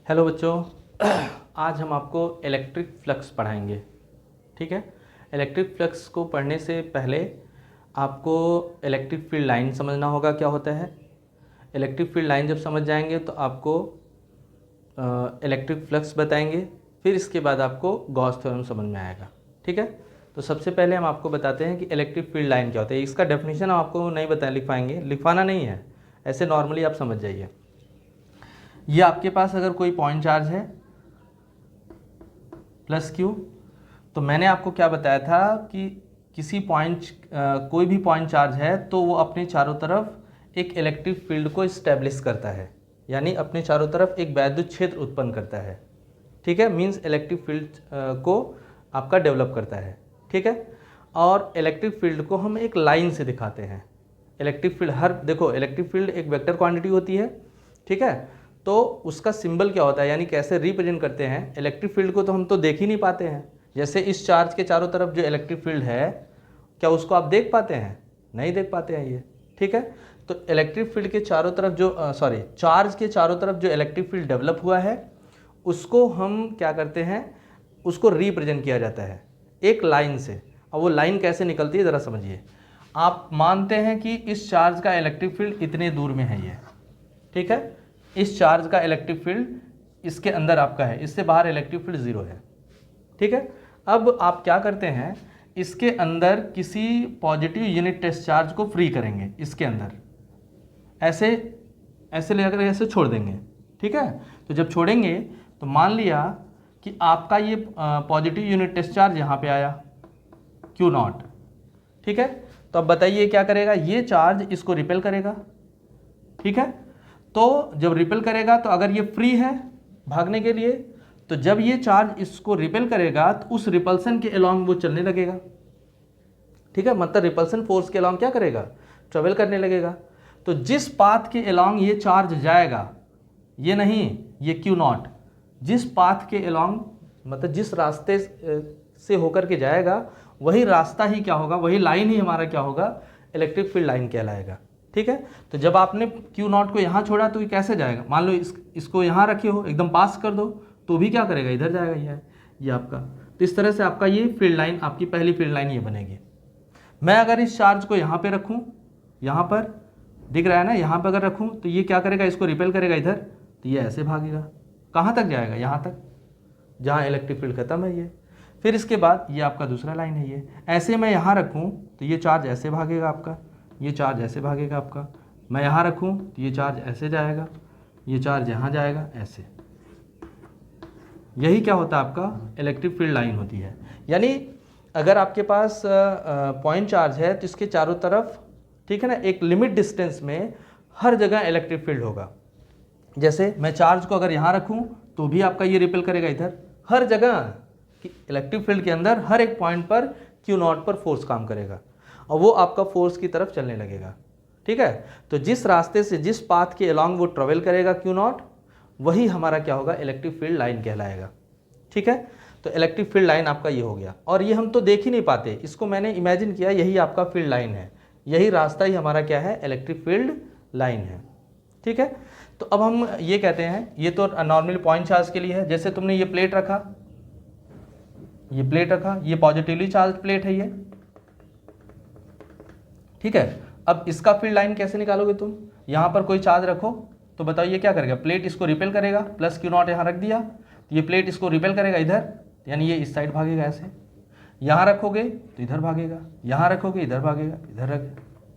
Hello बच्चों, आज हम आपको इलेक्ट्रिक फ्लक्स पढ़ाएंगे। ठीक है। इलेक्ट्रिक फ्लक्स को पढ़ने से पहले आपको इलेक्ट्रिक फील्ड लाइन समझना होगा क्या होता है। इलेक्ट्रिक फील्ड लाइन जब समझ जाएंगे तो आपको इलेक्ट्रिक फ्लक्स बताएंगे, फिर इसके बाद आपको गॉस थ्योरम समझ में आएगा। ठीक है। तो सबसे पहले हम आपको बताते हैं कि इलेक्ट्रिक फील्ड लाइन क्या होता है। इसका डेफिनेशन हम आपको नहीं लिख पाएंगे, लिखवाना नहीं है, ऐसे नॉर्मली आप समझ जाइए। ये आपके पास अगर कोई पॉइंट चार्ज है प्लस क्यू, तो मैंने आपको क्या बताया था कि किसी पॉइंट कोई भी पॉइंट चार्ज है तो वो अपने चारों तरफ एक इलेक्ट्रिक फील्ड को इस्टेब्लिश करता है, यानी अपने चारों तरफ एक वैद्युत क्षेत्र उत्पन्न करता है। ठीक है, मींस इलेक्ट्रिक फील्ड को आपका डेवलप करता है। ठीक है। और इलेक्ट्रिक फील्ड को हम एक लाइन से दिखाते हैं। इलेक्ट्रिक फील्ड देखो, इलेक्ट्रिक फील्ड एक वेक्टर क्वांटिटी होती है। ठीक है। तो उसका सिंबल क्या होता है, यानी कैसे रिप्रेजेंट करते हैं। इलेक्ट्रिक फील्ड को तो हम तो देख ही नहीं पाते हैं। जैसे इस चार्ज के चारों तरफ जो इलेक्ट्रिक फील्ड है, क्या उसको आप देख पाते हैं? नहीं देख पाते हैं ये। ठीक है। तो इलेक्ट्रिक फील्ड के चारों तरफ चार्ज के चारों तरफ जो इलेक्ट्रिक फील्ड डेवलप हुआ है, उसको हम क्या करते हैं, उसको रिप्रेजेंट किया जाता है एक लाइन से। और वो लाइन कैसे निकलती है ज़रा समझिए। आप मानते हैं कि इस चार्ज का इलेक्ट्रिक फील्ड इतने दूर में है ये। ठीक है। इस चार्ज का इलेक्ट्रिक फील्ड इसके अंदर आपका है, इससे बाहर इलेक्ट्रिक फील्ड 0 है। ठीक है। अब आप क्या करते हैं, इसके अंदर किसी पॉजिटिव यूनिट टेस्ट चार्ज को फ्री करेंगे। इसके अंदर ऐसे ऐसे लेकर ऐसे छोड़ देंगे। ठीक है। तो जब छोड़ेंगे तो मान लिया कि आपका ये पॉजिटिव यूनिट टेस्ट चार्ज यहाँ पे आया Q0। ठीक है। तो अब बताइए क्या करेगा, ये चार्ज इसको रिपेल करेगा। ठीक है। तो जब रिपेल करेगा तो अगर ये फ्री है भागने के लिए, तो जब ये चार्ज इसको रिपेल करेगा तो उस रिपल्सन के अलोंग वो चलने लगेगा। ठीक है, मतलब रिपल्सन फोर्स के अलोंग क्या करेगा, ट्रेवल करने लगेगा। तो जिस पाथ के अलोंग ये चार्ज जाएगा, ये नहीं, ये Q0, जिस पाथ के अलोंग मतलब जिस रास्ते से होकर के जाएगा, वही रास्ता ही क्या होगा, वही लाइन ही हमारा क्या होगा, इलेक्ट्रिक फील्ड लाइन कहलाएगा। ठीक है। तो जब आपने Q0 को यहाँ छोड़ा तो ये कैसे जाएगा, मान लो इसको यहाँ रखे हो, एकदम पास कर दो तो भी क्या करेगा, इधर जाएगा। ये आपका, तो इस तरह से आपका ये फील्ड लाइन, आपकी पहली फील्ड लाइन ये बनेगी। मैं अगर इस चार्ज को यहाँ पे रखूँ, यहाँ पर दिख रहा है ना, यहाँ पर अगर रखूँ तो ये क्या करेगा, इसको रिपेल करेगा इधर, तो ये ऐसे भागेगा। कहाँ तक जाएगा, यहाँ तक, जहाँ इलेक्ट्रिक फील्ड खत्म है ये। फिर इसके बाद ये आपका दूसरा लाइन है ये। ऐसे मैं यहाँ रखूँ तो ये चार्ज ऐसे भागेगा आपका, ये चार्ज ऐसे भागेगा आपका। मैं यहाँ रखूँ तो ये चार्ज ऐसे जाएगा, ये चार्ज यहाँ जाएगा, ऐसे। यही क्या होता है, आपका इलेक्ट्रिक फील्ड लाइन होती है। यानी अगर आपके पास पॉइंट चार्ज है तो इसके चारों तरफ, ठीक है ना, एक लिमिट डिस्टेंस में हर जगह इलेक्ट्रिक फील्ड होगा। जैसे मैं चार्ज को अगर यहाँ रखूँ तो भी आपका ये रिपेल करेगा इधर, हर जगह कि इलेक्ट्रिक फील्ड के अंदर हर एक पॉइंट पर Q0 पर फोर्स काम करेगा और वो आपका फोर्स की तरफ चलने लगेगा। ठीक है। तो जिस रास्ते से, जिस पाथ के अलोंग वो ट्रेवल करेगा Q0, वही हमारा क्या होगा, इलेक्ट्रिक फील्ड लाइन कहलाएगा। ठीक है। तो इलेक्ट्रिक फील्ड लाइन आपका ये हो गया। और ये हम तो देख ही नहीं पाते, इसको मैंने इमेजिन किया, यही आपका फील्ड लाइन है, यही रास्ता ही हमारा क्या है, इलेक्ट्रिक फील्ड लाइन है। ठीक है। तो अब हम ये कहते हैं, ये तो नॉर्मली पॉइंट चार्ज के लिए है। जैसे तुमने ये प्लेट रखा, ये पॉजिटिवली चार्ज प्लेट है ये। ठीक है। अब इसका फील्ड लाइन कैसे निकालोगे तुम, यहाँ पर कोई चार्ज रखो तो बताओ ये क्या करेगा, प्लेट इसको रिपेल करेगा, प्लस Q0 यहाँ रख दिया तो ये प्लेट इसको रिपेल करेगा इधर, यानी ये इस साइड भागेगा ऐसे। यहाँ रखोगे तो इधर भागेगा, यहाँ रखोगे इधर भागेगा, इधर रख,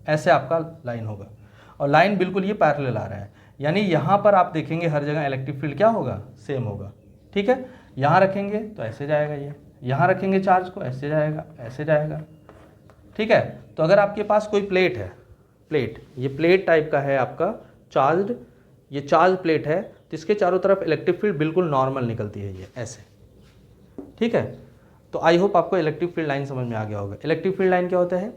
ऐसे आपका लाइन होगा। और लाइन बिल्कुल ये पैरेलल आ रहा है, यानी यहाँ पर आप देखेंगे हर जगह इलेक्ट्रिक फील्ड क्या होगा, सेम होगा। ठीक है। यहाँ रखेंगे तो ऐसे जाएगा ये, यहाँ रखेंगे चार्ज को, ऐसे जाएगा, ऐसे जाएगा। ठीक है। तो अगर आपके पास कोई प्लेट है, ये प्लेट टाइप का है आपका चार्ज, ये चार्ज प्लेट है, तो इसके चारों तरफ इलेक्ट्रिक फील्ड बिल्कुल नॉर्मल निकलती है ये ऐसे। ठीक है। तो आई होप आपको इलेक्ट्रिक फील्ड लाइन समझ में आ गया होगा। इलेक्ट्रिक फील्ड लाइन क्या होता है,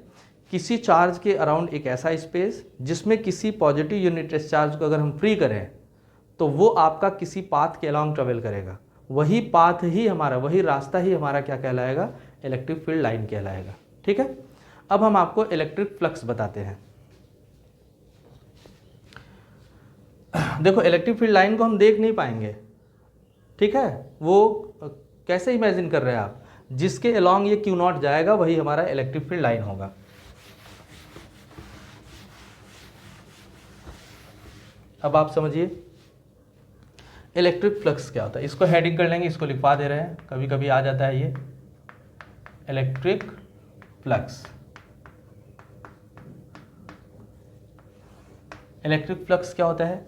किसी चार्ज के अराउंड एक ऐसा स्पेस जिसमें किसी पॉजिटिव यूनिट टेस्ट चार्ज को अगर हम फ्री करें तो वो आपका किसी पाथ के अलोंग ट्रेवल करेगा, वही पाथ ही हमारा, वही रास्ता ही हमारा क्या कहलाएगा, इलेक्ट्रिक फील्ड लाइन कहलाएगा। ठीक है। अब हम आपको इलेक्ट्रिक फ्लक्स बताते हैं। देखो, इलेक्ट्रिक फील्ड लाइन को हम देख नहीं पाएंगे, ठीक है, वो कैसे इमेजिन कर रहे हैं आप, जिसके अलोंग ये क्यू नॉट जाएगा वही हमारा इलेक्ट्रिक फील्ड लाइन होगा। अब आप समझिए इलेक्ट्रिक फ्लक्स क्या होता है, इसको हेडिंग कर लेंगे, इसको लिखवा दे रहे हैं, कभी कभी आ जाता है ये इलेक्ट्रिक फ्लक्स। इलेक्ट्रिक फ्लक्स क्या होता है,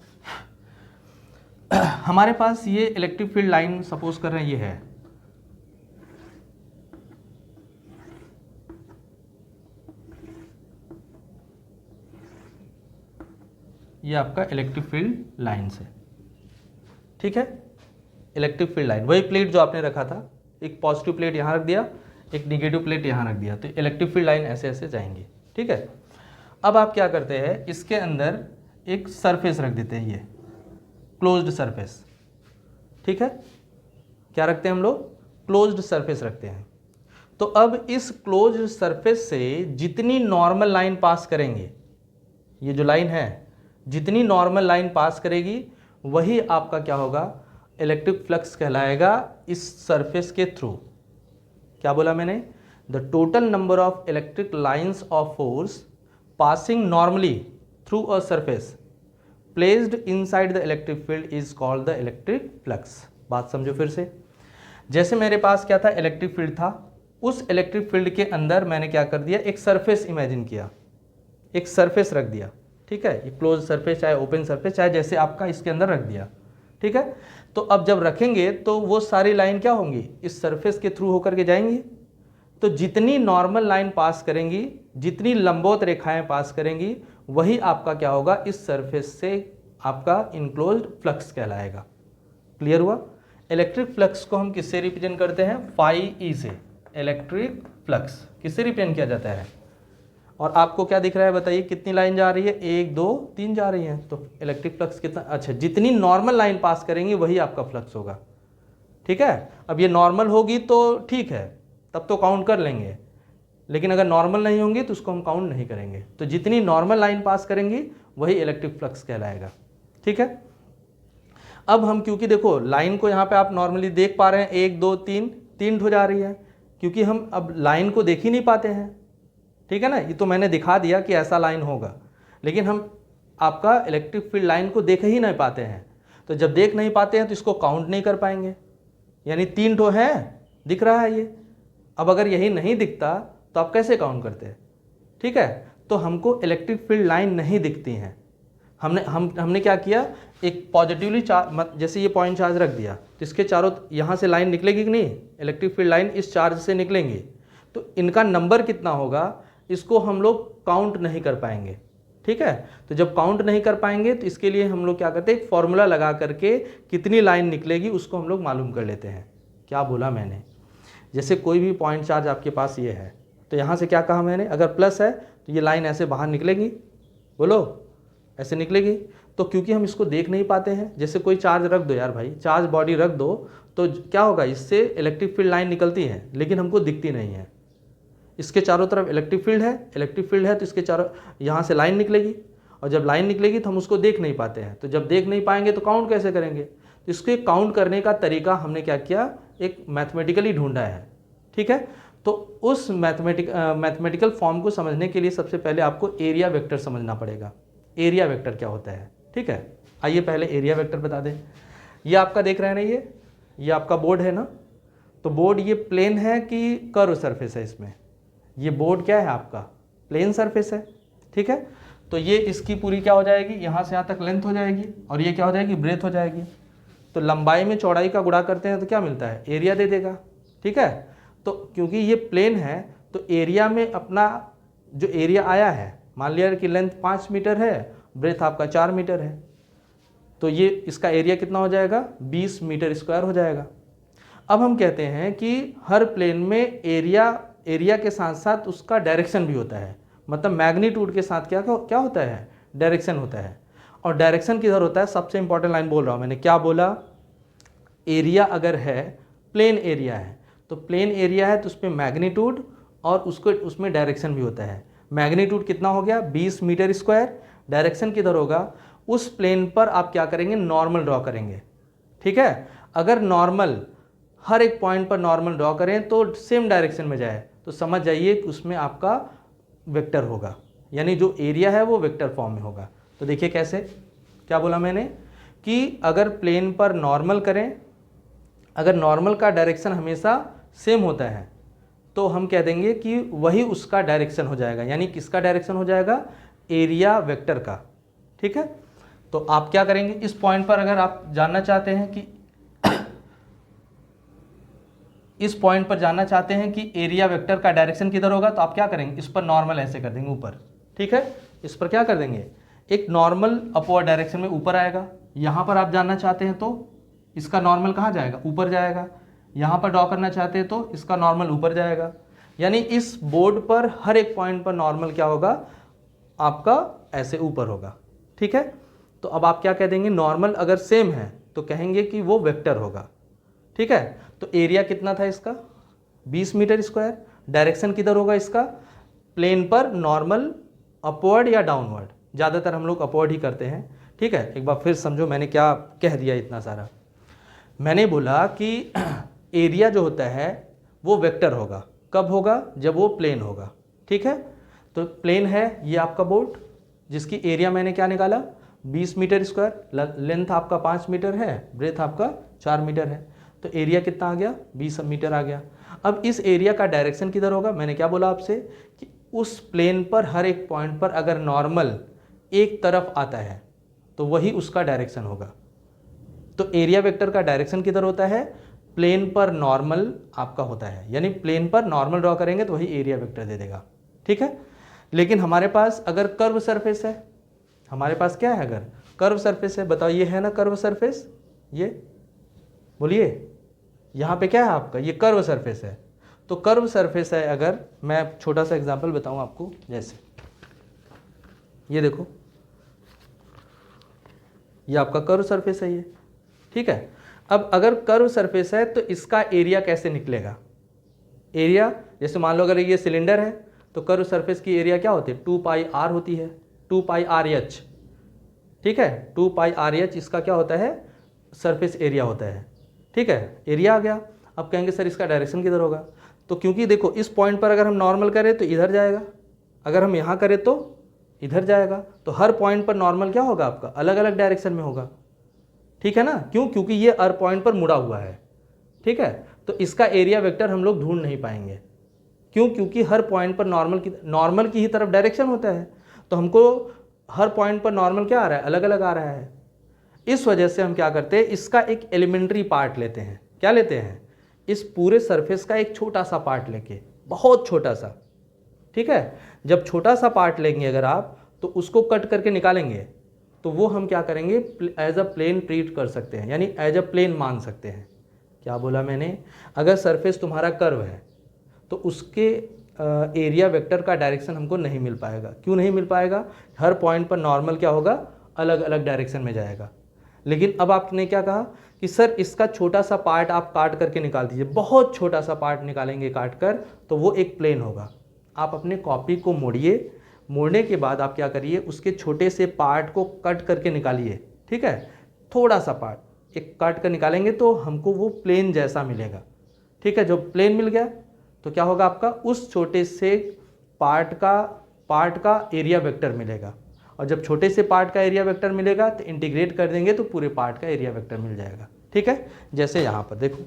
हमारे पास ये इलेक्ट्रिक फील्ड लाइन सपोज कर रहे हैं, ये है, ये आपका इलेक्ट्रिक फील्ड लाइन से, ठीक है, इलेक्ट्रिक फील्ड लाइन, वही प्लेट जो आपने रखा था, एक पॉजिटिव प्लेट यहाँ रख दिया, एक निगेटिव प्लेट यहाँ रख दिया, तो इलेक्ट्रिक फील्ड लाइन ऐसे ऐसे जाएंगी, ठीक है। अब आप क्या करते हैं, इसके अंदर एक सरफेस रख देते हैं, ये क्लोज्ड सरफेस, ठीक है, क्या रखते हैं हम लोग, क्लोज्ड सरफेस रखते हैं। तो अब इस क्लोज्ड सरफेस से जितनी नॉर्मल लाइन पास करेंगे, ये जो लाइन है जितनी नॉर्मल लाइन पास करेगी वही आपका क्या होगा, इलेक्ट्रिक फ्लक्स कहलाएगा इस सरफेस के थ्रू। क्या बोला मैंने, the total number of electric lines of force passing normally through a surface placed inside the electric field is called the electric flux. बात समझो फिर से, जैसे मेरे पास क्या था, इलेक्ट्रिक फील्ड था, उस इलेक्ट्रिक फील्ड के अंदर मैंने क्या कर दिया, एक सरफेस इमेजिन किया, एक सरफेस रख दिया, ठीक है, ये क्लोज सरफेस चाहे ओपन सरफेस चाहे जैसे आपका इसके अंदर रख दिया, ठीक है। तो अब जब रखेंगे तो वो सारी लाइन क्या होंगी, इस सरफेस के थ्रू होकर के जाएंगी। तो जितनी नॉर्मल लाइन पास करेंगी, जितनी लंबवत रेखाएं पास करेंगी, वही आपका क्या होगा, इस सरफेस से आपका इनक्लोज्ड फ्लक्स कहलाएगा। क्लियर हुआ। इलेक्ट्रिक फ्लक्स को हम किससे रिप्रेजेंट करते हैं, फाई ई से। इलेक्ट्रिक फ्लक्स किससे रिप्रेजेंट किया जाता है, और आपको क्या दिख रहा है बताइए, कितनी लाइन जा रही है, 1 2 3 जा रही हैं, तो इलेक्ट्रिक फ्लक्स कितना, अच्छा जितनी नॉर्मल लाइन पास करेंगी वही आपका फ्लक्स होगा, ठीक है। अब ये नॉर्मल होगी तो ठीक है, तब तो काउंट कर लेंगे, लेकिन अगर नॉर्मल नहीं होंगी तो उसको हम काउंट नहीं करेंगे। तो जितनी नॉर्मल लाइन पास करेंगी वही इलेक्ट्रिक फ्लक्स कहलाएगा, ठीक है। अब हम, क्योंकि देखो लाइन को यहाँ पे आप नॉर्मली देख पा रहे हैं, 1 2 3 हो जा रही है, क्योंकि हम अब लाइन को देख ही नहीं पाते हैं, ठीक है ना। ये तो मैंने दिखा दिया कि ऐसा लाइन होगा, लेकिन हम आपका इलेक्ट्रिक फील्ड लाइन को देख ही नहीं पाते हैं। तो जब देख नहीं पाते हैं तो इसको काउंट नहीं कर पाएंगे, यानी 3 ठो है, दिख रहा है ये। अब अगर यही नहीं दिखता तो आप कैसे काउंट करते हैं, ठीक है। तो हमको इलेक्ट्रिक फील्ड लाइन नहीं दिखती हैं। हमने क्या किया, एक पॉजिटिवली चार्ज, जैसे ये पॉइंट चार्ज रख दिया, तो इसके चारों यहाँ से लाइन निकलेगी कि नहीं, इलेक्ट्रिक फील्ड लाइन इस चार्ज से निकलेंगी, तो इनका नंबर कितना होगा इसको हम लोग काउंट नहीं कर पाएंगे, ठीक है। तो जब काउंट नहीं कर पाएंगे तो इसके लिए हम लोग क्या करते हैं, एक फॉर्मूला लगा करके कितनी लाइन निकलेगी उसको हम लोग मालूम कर लेते हैं। क्या बोला मैंने, जैसे कोई भी पॉइंट चार्ज आपके पास ये है, तो यहाँ से क्या कहा मैंने, अगर प्लस है तो ये लाइन ऐसे बाहर निकलेगी, बोलो ऐसे निकलेगी। तो क्योंकि हम इसको देख नहीं पाते हैं, जैसे कोई चार्ज रख दो यार भाई, चार्ज बॉडी रख दो, तो क्या होगा, इससे इलेक्ट्रिक फील्ड लाइन निकलती है लेकिन हमको दिखती नहीं है। इसके चारों तरफ इलेक्ट्रिक फील्ड है, इलेक्ट्रिक फील्ड है तो इसके चारों यहाँ से लाइन निकलेगी, और जब लाइन निकलेगी तो हम उसको देख नहीं पाते हैं। तो जब देख नहीं पाएंगे तो काउंट कैसे करेंगे, तो इसके काउंट करने का तरीका हमने क्या किया, एक मैथमेटिकली ढूंढा है, ठीक है। तो उस मैथमेटिकल फॉर्म को समझने के लिए सबसे पहले आपको एरिया वेक्टर समझना पड़ेगा। एरिया वेक्टर क्या होता है, ठीक है। आइए पहले एरिया वेक्टर बता दें। ये आपका देख रहे हैं ना, ये आपका बोर्ड है ना, तो बोर्ड ये प्लेन है कि कर्व सरफेस है, इसमें ये बोर्ड क्या है आपका, प्लेन सरफेस है, ठीक है। तो ये इसकी पूरी क्या हो जाएगी, यहाँ से यहाँ तक लेंथ हो जाएगी, और ये क्या हो जाएगी, ब्रेथ हो जाएगी। तो लंबाई में चौड़ाई का गुणा करते हैं तो क्या मिलता है, एरिया दे देगा, ठीक है। तो क्योंकि ये प्लेन है तो एरिया में अपना जो एरिया आया है, मान लिया कि लेंथ 5 मीटर है, ब्रेथ आपका 4 मीटर है, तो ये इसका एरिया कितना हो जाएगा, 20 मीटर स्क्वायर हो जाएगा। अब हम कहते हैं कि हर प्लेन में एरिया के साथ साथ उसका डायरेक्शन भी होता है, मतलब मैग्नीट्यूड के साथ क्या होता है, डायरेक्शन होता है। और डायरेक्शन किधर होता है, सबसे इंपॉर्टेंट लाइन बोल रहा हूँ मैंने, क्या बोला, एरिया अगर है, प्लेन एरिया है, तो प्लेन एरिया है तो उसमें मैग्नीट्यूड और उसमें डायरेक्शन भी होता है। मैग्नीट्यूड कितना हो गया, 20 मीटर स्क्वायर, डायरेक्शन किधर होगा, उस प्लेन पर आप क्या करेंगे, नॉर्मल ड्रॉ करेंगे, ठीक है। अगर नॉर्मल हर एक पॉइंट पर नॉर्मल ड्रॉ करें तो सेम डायरेक्शन में जाए, तो समझ जाइए कि उसमें आपका वेक्टर होगा, यानी जो एरिया है वो वेक्टर फॉर्म में होगा। तो देखिए कैसे, क्या बोला मैंने कि अगर प्लेन पर नॉर्मल करें, अगर नॉर्मल का डायरेक्शन हमेशा सेम होता है तो हम कह देंगे कि वही उसका डायरेक्शन हो जाएगा, यानी किसका डायरेक्शन हो जाएगा, एरिया वेक्टर का। ठीक है, तो आप क्या करेंगे, इस पॉइंट पर अगर आप जानना चाहते हैं कि इस पॉइंट पर जानना चाहते हैं कि एरिया वेक्टर का डायरेक्शन किधर होगा, तो आप क्या करेंगे, इस पर नॉर्मल ऐसे कर देंगे ऊपर। ठीक है, इस पर क्या कर देंगे, एक नॉर्मल अपवर्ड डायरेक्शन में ऊपर आएगा। यहाँ पर आप जानना चाहते हैं तो इसका नॉर्मल कहाँ जाएगा, ऊपर जाएगा। यहाँ पर ड्रॉ करना चाहते हैं तो इसका नॉर्मल ऊपर जाएगा। यानी इस बोर्ड पर हर एक पॉइंट पर नॉर्मल क्या होगा, आपका ऐसे ऊपर होगा। ठीक है, तो अब आप क्या कह देंगे, नॉर्मल अगर सेम है तो कहेंगे कि वो वेक्टर होगा। ठीक है, तो एरिया कितना था इसका, 20 मीटर स्क्वायर। डायरेक्शन किधर होगा इसका, प्लेन पर नॉर्मल अपवर्ड या डाउनवर्ड, ज़्यादातर हम लोग अपवर्ड ही करते हैं। ठीक है, एक बार फिर समझो मैंने क्या कह दिया इतना सारा। मैंने बोला कि एरिया जो होता है वो वेक्टर होगा, कब होगा, जब वो प्लेन होगा। ठीक है, तो प्लेन है ये आपका बोर्ड, जिसकी एरिया मैंने क्या निकाला, 20 मीटर स्क्वायर। लेंथ आपका 5 मीटर है, ब्रेथ आपका 4 मीटर है, तो एरिया कितना आ गया, 20 मीटर आ गया। अब इस एरिया का डायरेक्शन किधर होगा, मैंने क्या बोला आपसे कि उस प्लेन पर हर एक पॉइंट पर अगर नॉर्मल एक तरफ आता है तो वही उसका डायरेक्शन होगा। तो एरिया वेक्टर का डायरेक्शन किधर होता है, प्लेन पर नॉर्मल आपका होता है, यानी प्लेन पर नॉर्मल ड्रॉ करेंगे तो वही एरिया वेक्टर दे देगा। ठीक है, लेकिन हमारे पास अगर कर्व सरफेस है, हमारे पास क्या है, अगर कर्व सरफेस है, बताओ ये है ना कर्व सरफेस, ये बोलिए, यहाँ पे क्या है आपका, ये कर्व सरफेस है। तो कर्व सरफेस है, अगर मैं छोटा सा एग्जांपल बताऊं आपको, जैसे ये देखो, ये आपका कर्व सरफेस है ये। ठीक है, अब अगर कर्व सरफेस है तो इसका एरिया कैसे निकलेगा, एरिया जैसे मान लो अगर ये सिलेंडर है तो कर्व सरफेस की एरिया क्या होती है, 2 पाई आर होती है, 2 पाई आर एच। ठीक है, 2 पाई आर एच इसका क्या होता है, सरफेस एरिया होता है। ठीक है, एरिया आ गया। अब कहेंगे सर इसका डायरेक्शन किधर होगा, तो क्योंकि देखो इस पॉइंट पर अगर हम नॉर्मल करें तो इधर जाएगा, अगर हम यहाँ करें तो इधर जाएगा, तो हर पॉइंट पर नॉर्मल क्या होगा आपका, अलग अलग डायरेक्शन में होगा। ठीक है ना, क्यों, क्योंकि ये हर पॉइंट पर मुड़ा हुआ है। ठीक है, तो इसका एरिया वेक्टर हम लोग ढूंढ नहीं पाएंगे, क्यों, क्योंकि हर पॉइंट पर नॉर्मल की ही तरफ डायरेक्शन होता है, तो हमको हर पॉइंट पर नॉर्मल क्या आ रहा है, अलग अलग आ रहा है। इस वजह से हम क्या करते हैं, इसका एक एलिमेंट्री पार्ट लेते हैं। क्या लेते हैं, इस पूरे सरफेस का एक छोटा सा पार्ट लेके, बहुत छोटा सा। ठीक है, जब छोटा सा पार्ट लेंगे अगर आप, तो उसको कट करके निकालेंगे, तो वो हम क्या करेंगे, एज अ प्लेन ट्रीट कर सकते हैं, यानी एज अ प्लेन मान सकते हैं। क्या बोला मैंने, अगर सरफेस तुम्हारा कर्व है तो उसके एरिया वेक्टर का डायरेक्शन हमको नहीं मिल पाएगा। क्यों नहीं मिल पाएगा, हर पॉइंट पर नॉर्मल क्या होगा, अलग अलग डायरेक्शन में जाएगा। लेकिन अब आपने क्या कहा कि सर इसका छोटा सा पार्ट आप काट करके निकाल दीजिए, बहुत छोटा सा पार्ट निकालेंगे काट कर, तो वो एक प्लेन होगा। आप अपने कॉपी को मोड़िए, मोड़ने के बाद आप क्या करिए, उसके छोटे से पार्ट को कट करके निकालिए। ठीक है, थोड़ा सा पार्ट एक काट कर निकालेंगे तो हमको वो प्लेन जैसा मिलेगा। ठीक है, जब प्लेन मिल गया तो क्या होगा, आपका उस छोटे से पार्ट का एरिया वेक्टर मिलेगा, और जब छोटे से पार्ट का एरिया वेक्टर मिलेगा तो इंटीग्रेट कर देंगे तो पूरे पार्ट का एरिया वेक्टर मिल जाएगा। ठीक है, जैसे यहाँ पर देखो,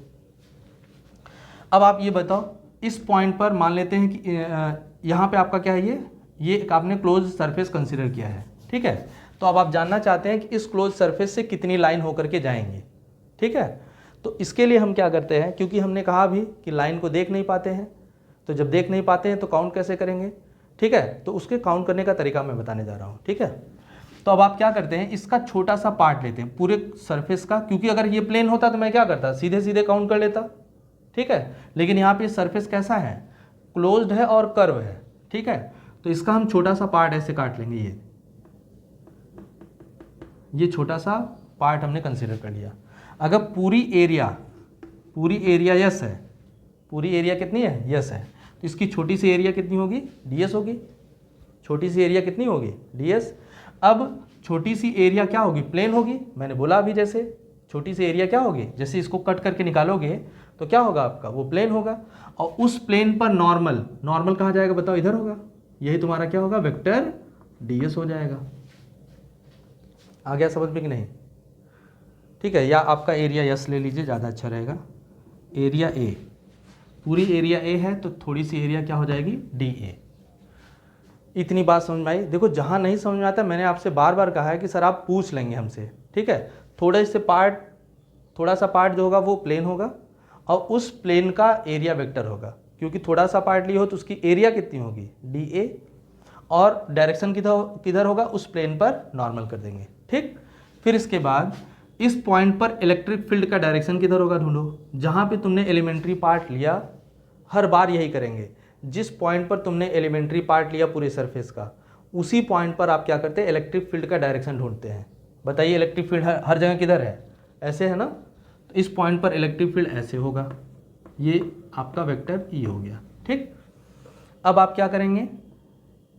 अब आप ये बताओ, इस पॉइंट पर मान लेते हैं कि यहाँ पे आपका क्या है, ये एक आपने क्लोज सरफेस कंसीडर किया है। ठीक है, तो अब आप जानना चाहते हैं कि इस क्लोज सरफेस से कितनी लाइन होकर के जाएंगे। ठीक है, तो इसके लिए हम क्या करते हैं, क्योंकि हमने कहा अभी कि लाइन को देख नहीं पाते हैं, तो जब देख नहीं पाते हैं तो काउंट कैसे करेंगे। ठीक है, तो उसके काउंट करने का तरीका मैं बताने जा रहा हूँ। ठीक है, तो अब आप क्या करते हैं, इसका छोटा सा पार्ट लेते हैं पूरे सरफेस का, क्योंकि अगर ये प्लेन होता तो मैं क्या करता, सीधे सीधे काउंट कर लेता। ठीक है, लेकिन यहाँ पे सरफेस कैसा है, क्लोज्ड है और कर्व है। ठीक है, तो इसका हम छोटा सा पार्ट ऐसे काट लेंगे, ये छोटा सा पार्ट हमने कंसीडर कर लिया। अगर पूरी एरिया यस है, पूरी एरिया कितनी है, यस है, तो इसकी छोटी सी एरिया कितनी होगी, ds होगी। छोटी सी एरिया कितनी होगी, ds। अब छोटी सी एरिया क्या होगी, प्लेन होगी, मैंने बोला अभी जैसे छोटी सी एरिया क्या होगी, जैसे इसको कट करके निकालोगे तो क्या होगा आपका, वो प्लेन होगा, और उस प्लेन पर नॉर्मल, नॉर्मल कहाँ जाएगा बताओ, इधर होगा, यही तुम्हारा क्या होगा, वेक्टर ds हो जाएगा। आ गया समझ में कि नहीं? ठीक है, या आपका एरिया यस ले लीजिए, ज़्यादा अच्छा रहेगा। एरिया ए, पूरी एरिया ए है तो थोड़ी सी एरिया क्या हो जाएगी, डी ए। इतनी बात समझ में आई? देखो जहाँ नहीं समझ में आता मैंने आपसे बार बार कहा है कि सर आप पूछ लेंगे हमसे, ठीक है। थोड़ा सा पार्ट जो होगा वो प्लेन होगा और उस प्लेन का एरिया वेक्टर होगा, क्योंकि थोड़ा सा पार्ट लिए हो तो उसकी एरिया कितनी होगी, डी ए, और डायरेक्शन किधर होगा, उस प्लेन पर नॉर्मल कर देंगे, ठीक। फिर इसके बाद इस पॉइंट पर इलेक्ट्रिक फील्ड का डायरेक्शन किधर होगा ढूंढो। जहाँ पे तुमने एलिमेंट्री पार्ट लिया, हर बार यही करेंगे, जिस पॉइंट पर तुमने एलिमेंट्री पार्ट लिया पूरे सरफेस का, उसी पॉइंट पर आप क्या करते हैं, इलेक्ट्रिक फील्ड का डायरेक्शन ढूंढते हैं। बताइए इलेक्ट्रिक फील्ड हर जगह किधर है, ऐसे है ना, तो इस पॉइंट पर इलेक्ट्रिक फील्ड ऐसे होगा, ये आपका वेक्टर ई हो गया, ठीक। अब आप क्या करेंगे,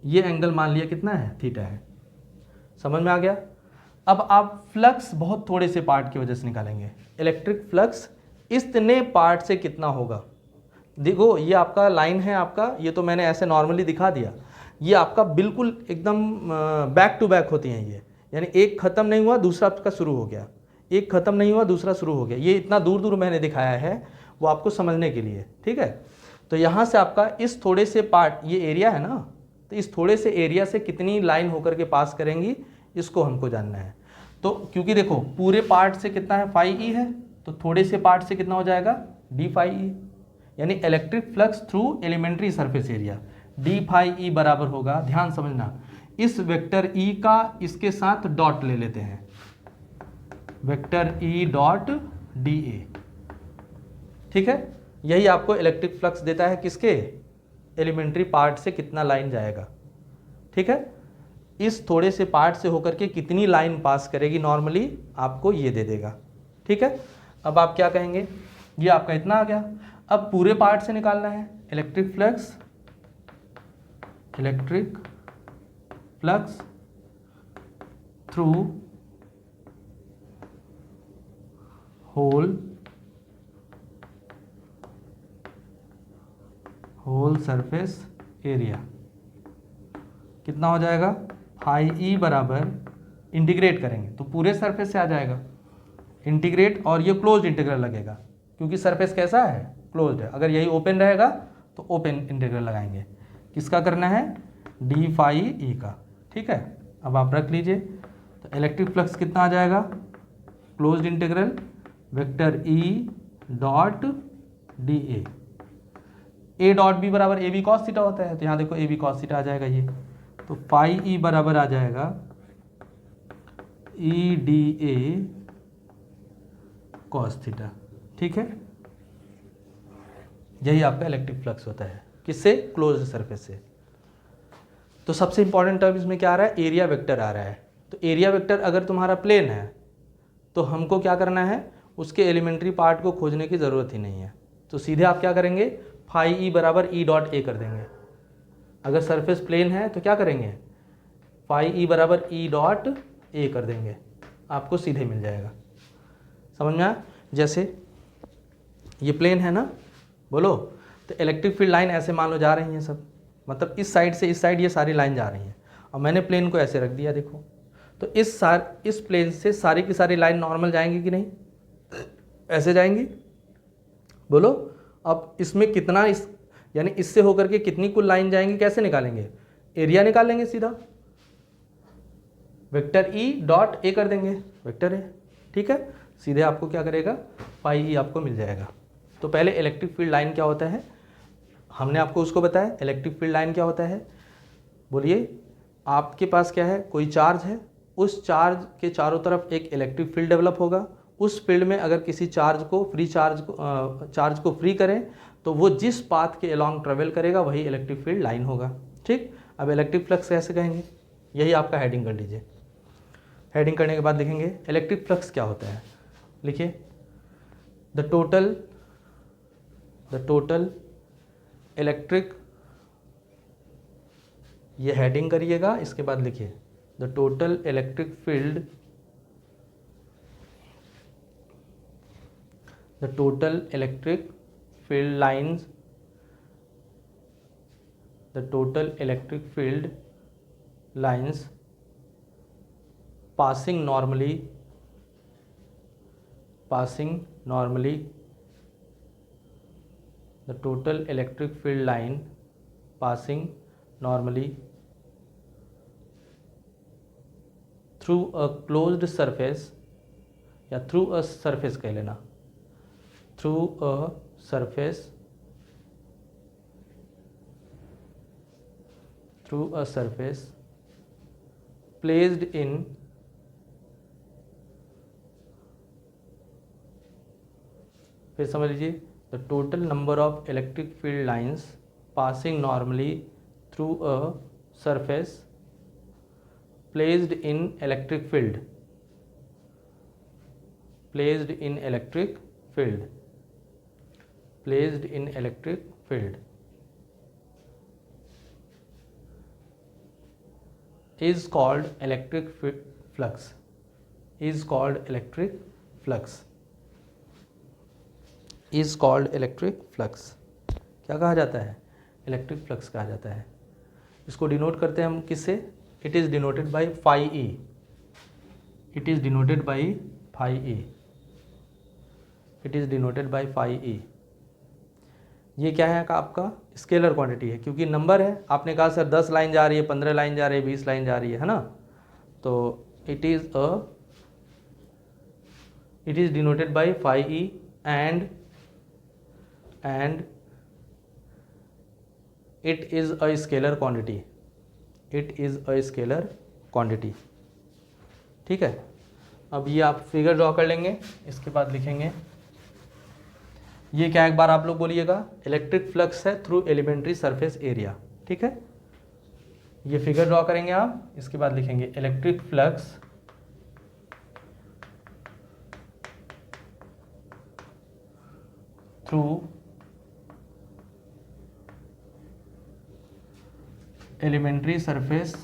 ये एंगल मान लिया कितना है, थीटा है, समझ में आ गया। अब आप फ्लक्स बहुत थोड़े से पार्ट की वजह से निकालेंगे, इलेक्ट्रिक फ्लक्स इतने पार्ट से कितना होगा। देखो ये आपका लाइन है आपका, ये तो मैंने ऐसे नॉर्मली दिखा दिया, ये आपका बिल्कुल एकदम बैक टू बैक होती हैं ये, यानी एक ख़त्म नहीं हुआ दूसरा आपका शुरू हो गया, एक ख़त्म नहीं हुआ दूसरा शुरू हो गया, ये इतना दूर दूर मैंने दिखाया है वो आपको समझने के लिए, ठीक है। तो यहाँ से आपका इस थोड़े से पार्ट, ये एरिया है ना, तो इस थोड़े से एरिया से कितनी लाइन होकर के पास करेंगी, इसको हमको जानना है। तो क्योंकि देखो पूरे पार्ट से कितना है, फाई ई है, तो थोड़े से पार्ट से कितना हो जाएगा, डी फाई ई, यानी electric flux through elementary surface area D phi E बराबर होगा, ध्यान समझना, इस वेक्टर ई का इसके साथ डॉट ले लेते हैं, वेक्टर ई डॉट डी ए, ठीक है। यही आपको इलेक्ट्रिक फ्लक्स देता है, किसके, एलिमेंट्री पार्ट से कितना लाइन जाएगा, ठीक है। इस थोड़े से पार्ट से होकर के कितनी लाइन पास करेगी नॉर्मली, आपको ये दे देगा, ठीक है। अब आप क्या कहेंगे, ये आपका इतना आ गया। अब पूरे पार्ट से निकालना है electric flux through whole surface area कितना हो जाएगा, फाई ई बराबर, इंटीग्रेट करेंगे तो पूरे सरफेस से आ जाएगा, इंटीग्रेट, और ये क्लोज इंटीग्रल लगेगा क्योंकि सरफेस कैसा है, क्लोज्ड है। अगर यही ओपन रहेगा तो ओपन इंटीग्रल लगाएंगे, किसका करना है, डी फाई ई का, ठीक है। अब आप रख लीजिए, तो इलेक्ट्रिक फ्लक्स कितना आ जाएगा, closed integral vector E dot D A dot B बराबर ए बी कॉस थीटा होता है, तो यहाँ देखो ए बी कॉस थीटा आ जाएगा ये, तो फाई ई बराबर आ जाएगा ई डी ए कॉस थीटा, ठीक है। यही आपका इलेक्ट्रिक फ्लक्स होता है, किससे, क्लोज्ड सरफेस से। तो सबसे इंपॉर्टेंट टर्म इसमें क्या आ रहा है, एरिया वेक्टर आ रहा है। तो एरिया वेक्टर अगर तुम्हारा प्लेन है तो हमको क्या करना है, उसके एलिमेंट्री पार्ट को खोजने की ज़रूरत ही नहीं है, तो सीधे आप क्या करेंगे, फाई ई बराबर ई डॉट ए कर देंगे। अगर सरफेस प्लेन है तो क्या करेंगे, फाई ई बराबर ई डॉट ए कर देंगे, आपको सीधे मिल जाएगा, समझ में आया। जैसे ये प्लेन है ना, बोलो, तो इलेक्ट्रिक फील्ड लाइन ऐसे मान लो जा रही हैं सब, मतलब इस साइड से इस साइड ये सारी लाइन जा रही हैं, और मैंने प्लेन को ऐसे रख दिया, देखो, तो इस प्लेन से सारी की सारी लाइन नॉर्मल जाएंगी कि नहीं, ऐसे जाएंगी, बोलो। अब इसमें कितना, यानी इससे होकर के कितनी कुल लाइन जाएंगी, कैसे निकालेंगे, एरिया निकालेंगे सीधा, वेक्टर ई डॉट ए कर देंगे, वेक्टर ए, ठीक है। सीधे आपको क्या करेगा, फाई ई आपको मिल जाएगा। तो पहले इलेक्ट्रिक फील्ड लाइन क्या होता है, हमने आपको उसको बताया, इलेक्ट्रिक फील्ड लाइन क्या होता है, बोलिए। आपके पास क्या है, कोई चार्ज है, उस चार्ज के चारों तरफ एक इलेक्ट्रिक फील्ड डेवलप होगा, उस फील्ड में अगर किसी चार्ज को फ्री करें तो वो जिस पाथ के अलॉन्ग ट्रेवल करेगा वही इलेक्ट्रिक फील्ड लाइन होगा, ठीक। अब इलेक्ट्रिक फ्लक्स कैसे कहेंगे, यही आपका हेडिंग कर लीजिए। हेडिंग करने के बाद लिखेंगे इलेक्ट्रिक फ्लक्स क्या होता है, लिखिए, द टोटल इलेक्ट्रिक, ये हेडिंग करिएगा, इसके बाद लिखिए the total electric field the total electric field lines, the total electric field lines passing normally the total electric field line passing normally through a closed surface, या through a surface कह लेना, through a surface placed in फिर समझ लीजिए, the total number of electric field lines passing normally through a surface placed in electric field, is called electric flux, is called electric flux। क्या कहा जाता है? Electric flux कहा जाता है। इसको डिनोट करते हैं हम किससे? It is denoted by phi E, ये क्या है आपका स्केलर क्वांटिटी है, क्योंकि नंबर है। आपने कहा सर 10 लाइन जा रही है, 15 लाइन जा रही है, 20 लाइन जा रही है ना, तो it is denoted by phi E and it is a scalar quantity, ठीक है। अब ये आप फिगर ड्रॉ कर लेंगे, इसके बाद लिखेंगे ये क्या, एक बार आप लोग बोलिएगा, इलेक्ट्रिक फ्लक्स है थ्रू एलिमेंट्री सरफेस एरिया, ठीक है। ये फिगर ड्रॉ करेंगे आप, इसके बाद लिखेंगे electric flux through elementary surface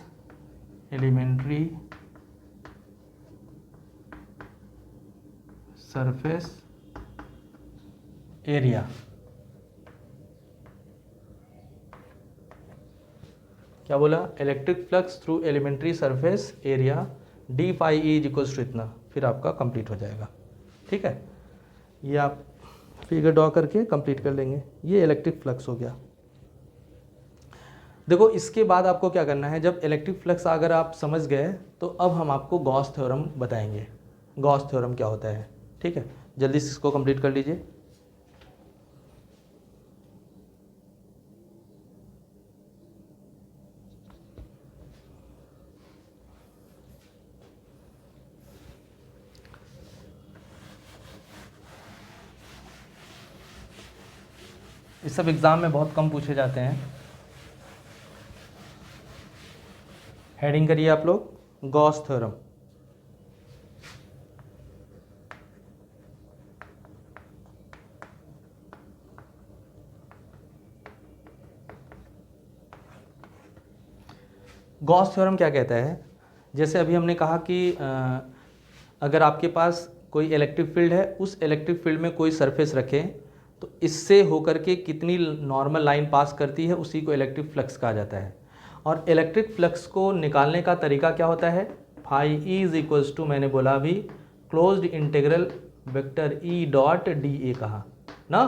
area. क्या बोला? Electric flux through elementary surface area D phi E is equals to इतना, फिर आपका कंप्लीट हो जाएगा, ठीक है। ये आप फिगर ड्रॉ करके कंप्लीट कर लेंगे। ये इलेक्ट्रिक फ्लक्स हो गया। देखो इसके बाद आपको क्या करना है, जब इलेक्ट्रिक फ्लक्स अगर आप समझ गए तो अब हम आपको गॉस थ्योरम बताएंगे। गॉस थ्योरम क्या होता है, ठीक है। जल्दी से इसको कंप्लीट कर लीजिए। ये सब एग्ज़ाम में बहुत कम पूछे जाते हैं। हेडिंग करिए आप लोग, गॉस थ्योरम। गॉस थ्योरम क्या कहता है? जैसे अभी हमने कहा कि अगर आपके पास कोई इलेक्ट्रिक फील्ड है, उस इलेक्ट्रिक फील्ड में कोई सरफेस रखें तो इससे होकर के कितनी नॉर्मल लाइन पास करती है, उसी को इलेक्ट्रिक फ्लक्स कहा जाता है। और इलेक्ट्रिक फ्लक्स को निकालने का तरीका क्या होता है? Phi E is equals to, मैंने बोला अभी, closed integral vector E dot D A कहा ना।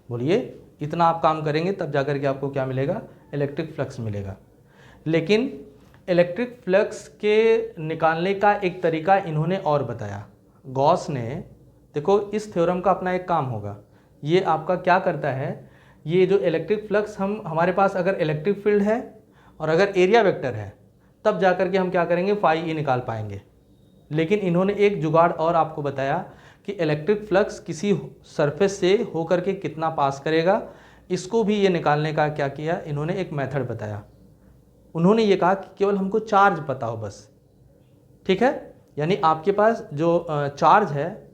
बोलिए, इतना आप काम करेंगे तब जाकर के आपको क्या मिलेगा? इलेक्ट्रिक फ्लक्स मिलेगा। लेकिन इलेक्ट्रिक फ्लक्स के निकालने का एक तरीका इन्होंने और बताया, गॉस ने। देखो इस थ्योरम का अपना एक काम होगा। ये आपका क्या करता है, ये जो इलेक्ट्रिक फ्लक्स हमारे पास अगर इलेक्ट्रिक फील्ड है और अगर एरिया वेक्टर है, तब जाकर के हम क्या करेंगे? फाई ई निकाल पाएंगे। लेकिन इन्होंने एक जुगाड़ और आपको बताया कि इलेक्ट्रिक फ्लक्स किसी सरफेस से होकर के कितना पास करेगा, इसको भी ये निकालने का क्या किया, इन्होंने एक मेथड बताया। उन्होंने ये कहा कि केवल हमको चार्ज पता हो बस, ठीक है। यानी आपके पास जो चार्ज है,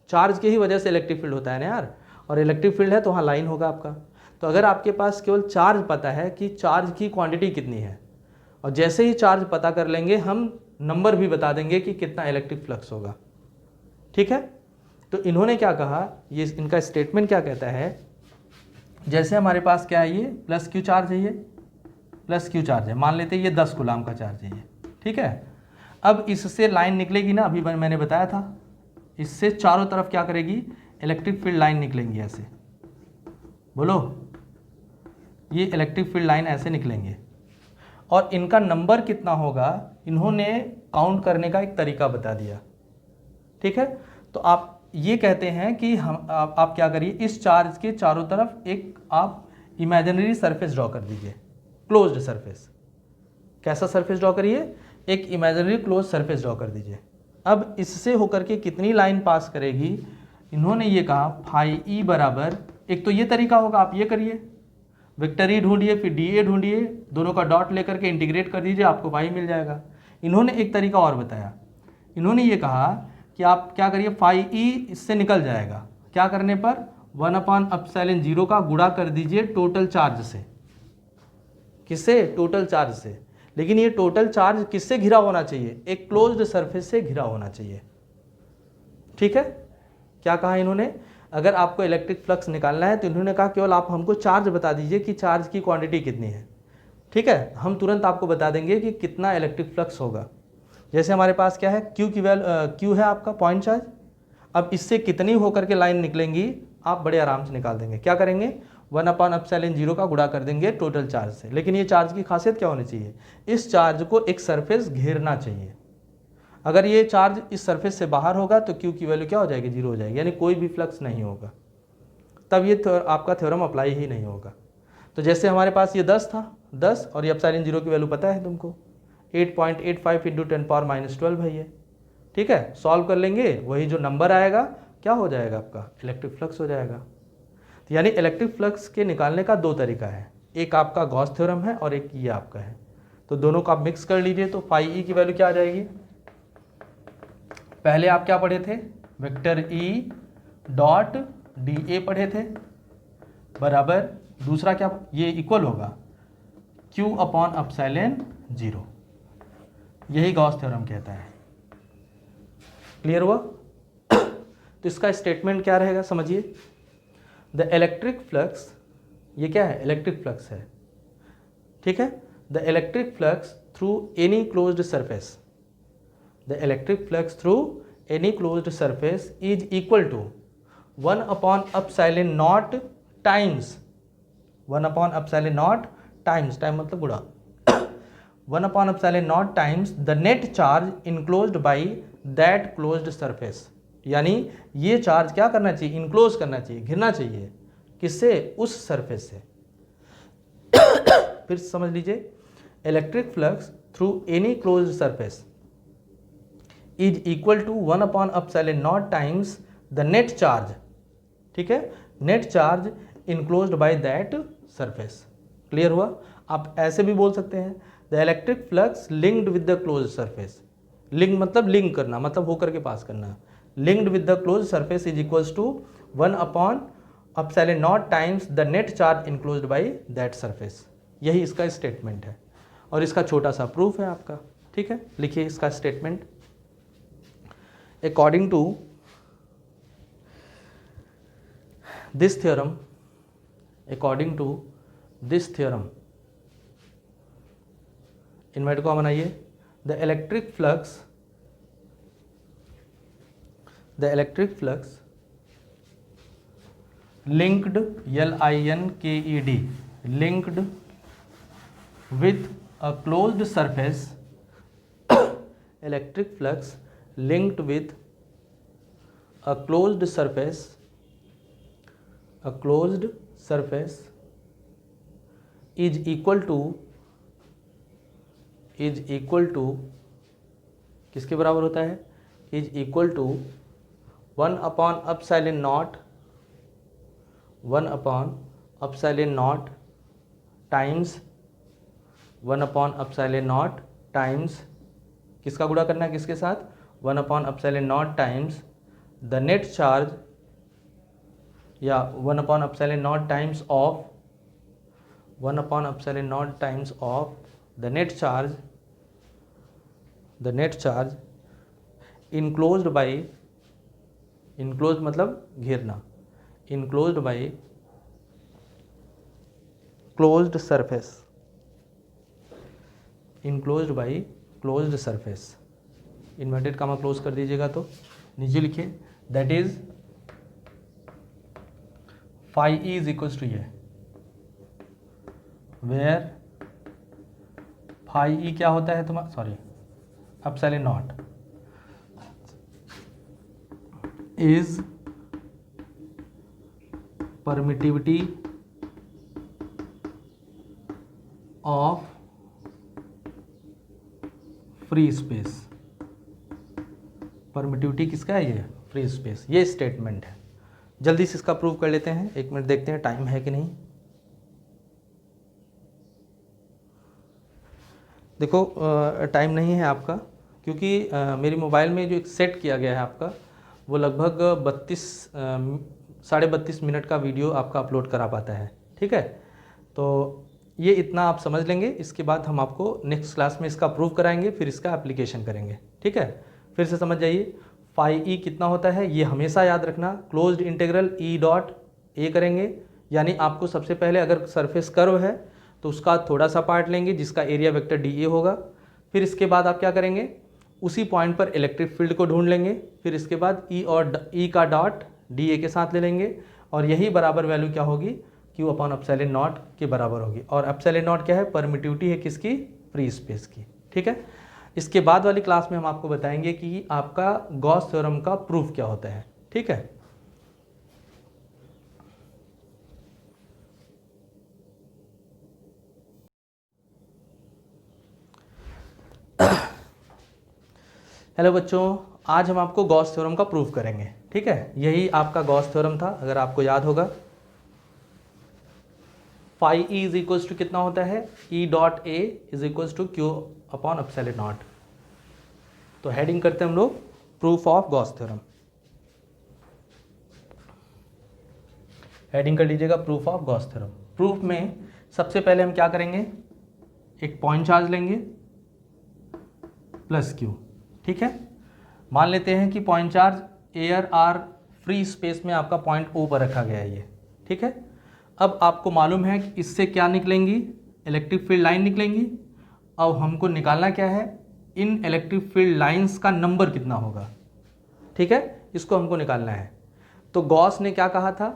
चार्ज की ही वजह से इलेक्ट्रिक फील्ड होता है ना यार, और इलेक्ट्रिक फील्ड है तो वहाँ लाइन होगा आपका। तो अगर आपके पास केवल चार्ज पता है कि चार्ज की क्वांटिटी कितनी है, और जैसे ही चार्ज पता कर लेंगे हम नंबर भी बता देंगे कि कितना इलेक्ट्रिक फ्लक्स होगा, ठीक है। तो इन्होंने क्या कहा, ये इनका स्टेटमेंट क्या कहता है, जैसे हमारे पास क्या है, ये प्लस क्यू चार्ज है, ये प्लस क्यू चार्ज है, मान लेते हैं ये 10 कूलाम का चार्ज है ये, ठीक है। अब इससे लाइन निकलेगी ना, अभी मैंने बताया था, इससे चारों तरफ क्या करेगी, इलेक्ट्रिक फील्ड लाइन निकलेंगी ऐसे, बोलो, ये इलेक्ट्रिक फील्ड लाइन ऐसे निकलेंगे। और इनका नंबर कितना होगा, इन्होंने काउंट करने का एक तरीका बता दिया, ठीक है। तो आप ये कहते हैं कि आप क्या करिए, इस चार्ज के चारों तरफ एक आप इमेजिनरी सरफेस ड्रॉ कर दीजिए, क्लोज्ड सरफेस। कैसा सरफेस ड्रॉ करिए, एक इमेजिनरी क्लोज सरफेस ड्रॉ कर दीजिए। अब इससे होकर के कितनी लाइन पास करेगी, इन्होंने ये कहा फाई ई बराबर, एक तो ये तरीका होगा, आप ये करिए, वेक्टर ई ढूंढिए, फिर डी ए ढूंढिए, दोनों का डॉट लेकर के इंटीग्रेट कर दीजिए, आपको वाई मिल जाएगा। इन्होंने एक तरीका और बताया, इन्होंने ये कहा कि आप क्या करिए, फाई ई इससे निकल जाएगा, क्या करने पर, 1/ε0 का गुणा कर दीजिए टोटल चार्ज से। किससे, टोटल चार्ज से। लेकिन ये टोटल चार्ज किससे घिरा होना चाहिए, एक क्लोज्ड सरफेस से घिरा होना चाहिए, ठीक है। क्या कहा इन्होंने, अगर आपको इलेक्ट्रिक फ्लक्स निकालना है तो इन्होंने कहा केवल आप हमको चार्ज बता दीजिए कि चार्ज की क्वांटिटी कितनी है, ठीक है, हम तुरंत आपको बता देंगे कि कितना इलेक्ट्रिक फ्लक्स होगा। जैसे हमारे पास क्या है, क्यू है आपका पॉइंट चार्ज, अब इससे कितनी होकर के लाइन निकलेंगी आप बड़े आराम से निकाल देंगे। क्या करेंगे, 1/ε0 का गुणा कर देंगे टोटल चार्ज से। लेकिन ये चार्ज की खासियत क्या होनी चाहिए, इस चार्ज को एक सरफेस घेरना चाहिए। अगर ये चार्ज इस सरफेस से बाहर होगा तो क्यू की वैल्यू क्या हो जाएगी, 0 हो जाएगी, यानी कोई भी फ्लक्स नहीं होगा, तब ये आपका थ्योरम अप्लाई ही नहीं होगा। तो जैसे हमारे पास ये 10 था, 10 और ये ε0 की वैल्यू पता है तुमको, 8.85 × 10⁻12 है ये, ठीक है। सॉल्व कर लेंगे, वही जो नंबर आएगा क्या हो जाएगा, आपका इलेक्ट्रिक फ्लक्स हो जाएगा। तो यानी इलेक्ट्रिक फ्लक्स के निकालने का दो तरीका है, एक आपका गॉस थ्योरम है और एक ये आपका है। तो दोनों को आप मिक्स कर लीजिए, तो फाई ई की वैल्यू क्या आ जाएगी, पहले आप क्या पढ़े थे, वेक्टर ई डॉट डी ए पढ़े थे, बराबर दूसरा क्या, ये इक्वल होगा Q/ε0, यही गॉस थ्योरम कहता है। क्लियर हुआ। तो इसका स्टेटमेंट क्या रहेगा, समझिए, द इलेक्ट्रिक फ्लक्स, ये क्या है, इलेक्ट्रिक फ्लक्स है, ठीक है। The electric flux through any closed surface, the electric flux through any closed surface is equal to 1/ε0 times 1/ε0 times, time मतलब गुणा 1/ε0 times the net charge enclosed by that closed surface। यानी ये charge क्या करना चाहिए, इनक्लोज करना चाहिए, घिरना चाहिए, किससे, उस सरफेस से। फिर समझ लीजिए, electric flux through any closed surface is equal to 1/ε0 times the net charge, ठीक है, net charge enclosed by that surface. Clear हुआ। आप ऐसे भी बोल सकते हैं, the electric flux linked with the close surface, link मतलब लिंक करना, मतलब होकर के पास करना, linked with the close surface is equals to 1/ε0 times the net charge enclosed by that surface. यही इसका स्टेटमेंट है और इसका छोटा सा प्रूफ है आपका, ठीक है। लिखिए इसका statement, according to this theorem, according to this theorem, invert को बनाइए, the electric flux linked LINKED linked with a closed surface, electric flux linked with a closed surface is equal to किसके बराबर होता है, is equal to 1/ε0 times किसका गुणा करना है, किसके साथ, 1/ε0 टाइम्स द नेट चार्ज, या 1/ε0 times of 1/ε0 times of the net charge enclosed enclose मतलब घेरना, enclosed by closed surface, enclosed by closed surface, inverted comma close कर दीजिएगा तो नीचे लिखिए that is phi E is equals to ये, where phi E क्या होता है तुम्हारा, sorry epsilon not is permittivity of free space, permittivity किसका है ये, फ्री स्पेस, ये स्टेटमेंट है। जल्दी से इसका प्रूव कर लेते हैं, 1 मिनट देखते हैं टाइम है कि नहीं। देखो टाइम नहीं है आपका, क्योंकि मेरी मोबाइल में जो एक सेट किया गया है आपका, वो लगभग 32 मिनट का वीडियो आपका अपलोड करा पाता है, ठीक है। तो ये इतना आप समझ लेंगे, इसके बाद हम आपको नेक्स्ट क्लास में इसका प्रूव कराएंगे, फिर इसका एप्लीकेशन करेंगे, ठीक है। फिर से समझ जाइए, फाई ई कितना होता है ये हमेशा याद रखना, क्लोज्ड इंटीग्रल ई डॉट ए करेंगे, यानी आपको सबसे पहले अगर सरफेस कर्व है तो उसका थोड़ा सा पार्ट लेंगे जिसका एरिया वेक्टर डी ए होगा। फिर इसके बाद आप क्या करेंगे, उसी पॉइंट पर इलेक्ट्रिक फील्ड को ढूंढ लेंगे, फिर इसके बाद ई और ई का डॉट डी ए के साथ ले लेंगे, और यही बराबर वैल्यू क्या होगी, क्यू अपॉन एप्सिलॉन नॉट के बराबर होगी। और एप्सिलॉन नॉट क्या है, परमिटिविटी है किसकी, फ्री स्पेस की, ठीक है। इसके बाद वाली क्लास में हम आपको बताएंगे कि आपका गॉस थ्योरम का प्रूफ क्या होता है, ठीक है। हेलो बच्चों, आज हम आपको गॉस थ्योरम का प्रूफ करेंगे, ठीक है। यही आपका गॉस थ्योरम था, अगर आपको याद होगा। Phi E is equals to कितना होता है, E dot A is equals to Q upon epsilon naught. तो हेडिंग करते हैं हम लोग proof of Gauss theorem, heading कर लीजिएगा proof of Gauss theorem. Proof में सबसे पहले हम क्या करेंगे, एक पॉइंट चार्ज लेंगे प्लस क्यू, ठीक है। मान लेते हैं कि point charge air or free space में आपका पॉइंट ओ पर रखा गया है ये, ठीक है। अब आपको मालूम है कि इससे क्या निकलेंगी, इलेक्ट्रिक फील्ड लाइन निकलेंगी। अब हमको निकालना क्या है, इन इलेक्ट्रिक फील्ड लाइंस का नंबर कितना होगा, ठीक है, इसको हमको निकालना है। तो गॉस ने क्या कहा था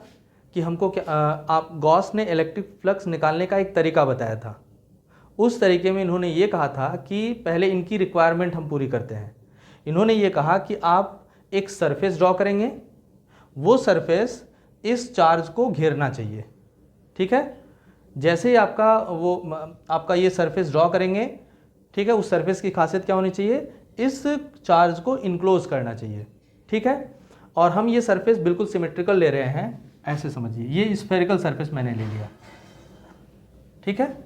कि हमको क्या गॉस ने इलेक्ट्रिक फ्लक्स निकालने का एक तरीका बताया था। उस तरीके में इन्होंने ये कहा था कि पहले इनकी रिक्वायरमेंट हम पूरी करते हैं। इन्होंने ये कहा कि आप एक सरफेस ड्रॉ करेंगे, वो सरफेस इस चार्ज को घेरना चाहिए, ठीक है। जैसे ही आपका ये सरफेस ड्रॉ करेंगे, ठीक है, उस सरफेस की खासियत क्या होनी चाहिए, इस चार्ज को इनक्लोज करना चाहिए, ठीक है। और हम ये सरफेस बिल्कुल सिमेट्रिकल ले रहे हैं, ऐसे समझिए, ये स्फेरिकल सरफेस मैंने ले लिया, ठीक है,